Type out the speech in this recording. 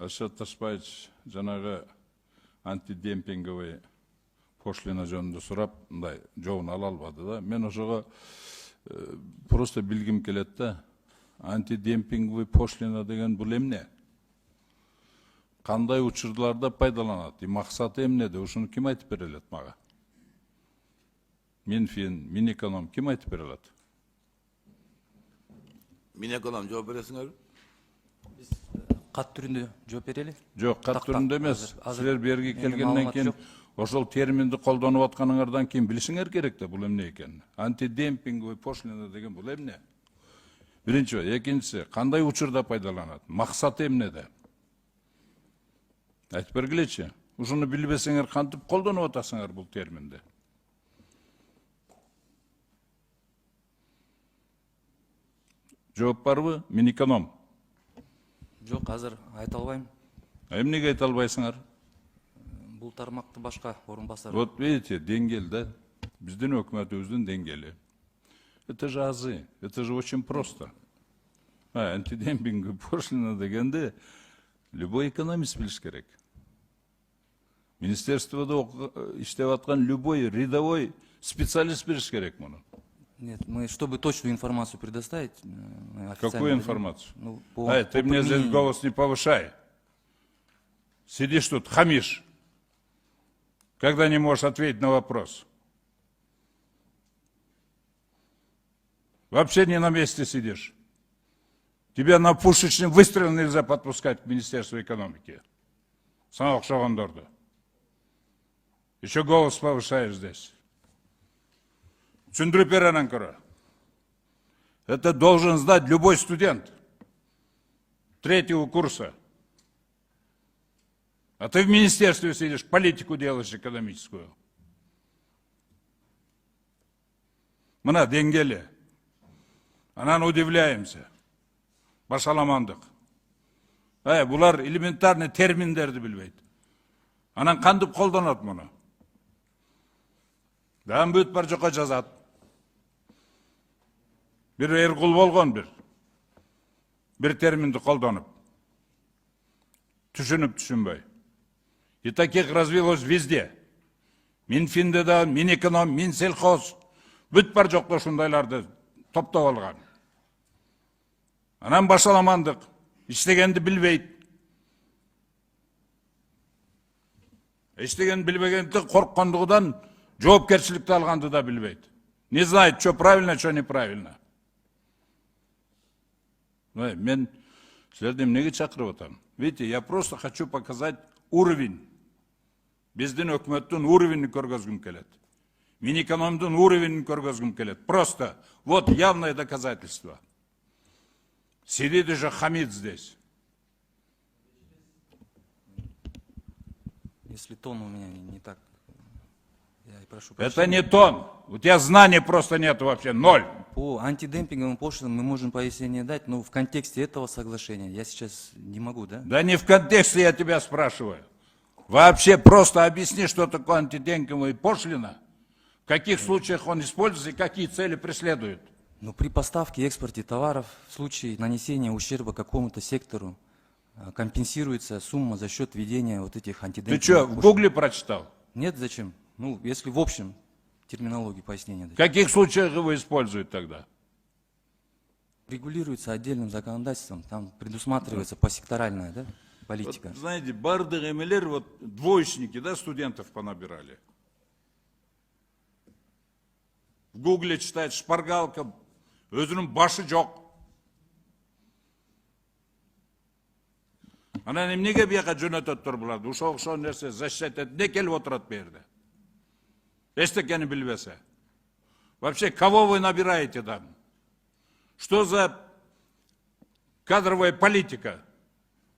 Ашат Ташбаевич жанагы антидемпинговый пошлина жөнүндө сурап, мындай жообун ала албады да. Мен ошого просто билгим келет да. Антидемпинговый пошлина деген бул эмне? Кандай учурларда пайдаланат? Максаты эмнеде? Ушуну ким айтып бере алат мага? Минфин, Минэконом ким айтып бере алат? Минэконом жооп бересиңерби? Кат түрүндө жооп берели? Жок, кат түрүндө эмес. Силер берги келгенден кийин ошол терминди колдонуп атканыңардан кийин билишиңер керек да бул эмне экенин. Антидемпинговый пошлина деген бул эмне? Биринчи, экинчиси, кандай учурда пайдаланат? Максаты эмнеде? Айтып бергилечи. Ушуну билбесеңер кантип колдонуп атасыңар бул терминди? Жооп барбы? Минэконом. Жок, азыр айта албайм. Эмнеге айта албайсыңар? Бул тармакты башка орун басар. Вот видите, деңгел, да? Биздин өкмөтүбүздүн деңгели. Это же азы, это же очень просто. Антидемпинговый пошлина дегенде любой экономист билиш керек. Министерстводо иштеп аткан любой рядовой специалист билиш керек муну. Нет, мы, чтобы точную информацию предоставить... Какую информацию? Ну, ты мне здесь голос не повышай. Сидишь тут, хамишь, когда не можешь ответить на вопрос. Вообще не на месте сидишь. Тебя на пушечный выстрел нельзя подпускать к Министерству экономики. Санок Шогондорда. Еще голос повышаешь здесь. Это должен знать любой студент третьего курса. А ты в министерстве сидишь, политику делаешь экономическую. Мына деңгели. Анан удивляемся. Башаламандык. Булар элементарный терминдерди билбейт. Анан кантип колдонот муну? Дан бүт бар жокко жазат. Bir Эргул болгон bir терминди колдонуп. Түшүнүп түшүнбөй. И таких развилось везде. Минфинде да, Минэконом, Минсельхоз. Бүт бар жокто ушундайларды топтоп алган. Анан башаламандык. Иштегенди билбейт. Иштегенди билбегендиктен корккондугунан жоопкерчиликти алганды да билбейт. Не знает, что правильно, что неправильно. Мен силерди эмнеге чакырып атам? Видите, я просто хочу показать уровень. Биздин өкмөттүн уровенин көргөзгүм келет. Минэкономдун уровенин көргөзгүм келет. Просто вот явное доказательство. Сидит уже хамит здесь. Если тон у меня не так, я и прошу прощения. Это не тон. У тебя знаний просто нет вообще, ноль. По антидемпинговым пошлинам мы можем пояснение дать, но в контексте этого соглашения я сейчас не могу, да? Да не в контексте я тебя спрашиваю. Вообще просто объясни, что такое антидемпинговая пошлина, в каких случаях он используется и какие цели преследует. Ну, при поставке и экспорте товаров в случае нанесения ущерба какому-то сектору компенсируется сумма за счет введения вот этих антидемпинговых пошлин. Ты что, в Гугле прочитал? Нет, зачем? Ну, если в общем терминологии пояснения. В каких случаях его используют тогда? Регулируется отдельным законодательством, там предусматривается посекторальная, да, политика. Вот, знаете, барды эмелер, вот двоечники, да, студентов понабирали. В Гугле читает шпаргалка, өзүнүн башы жок. Анан эмнеге бияка жөнөтөттөр буларды? Ушол нерсе защищать этип келип отурат бу жерде? Эчтекени билбесе. Вообще, кого вы набираете там? Что за кадровая политика?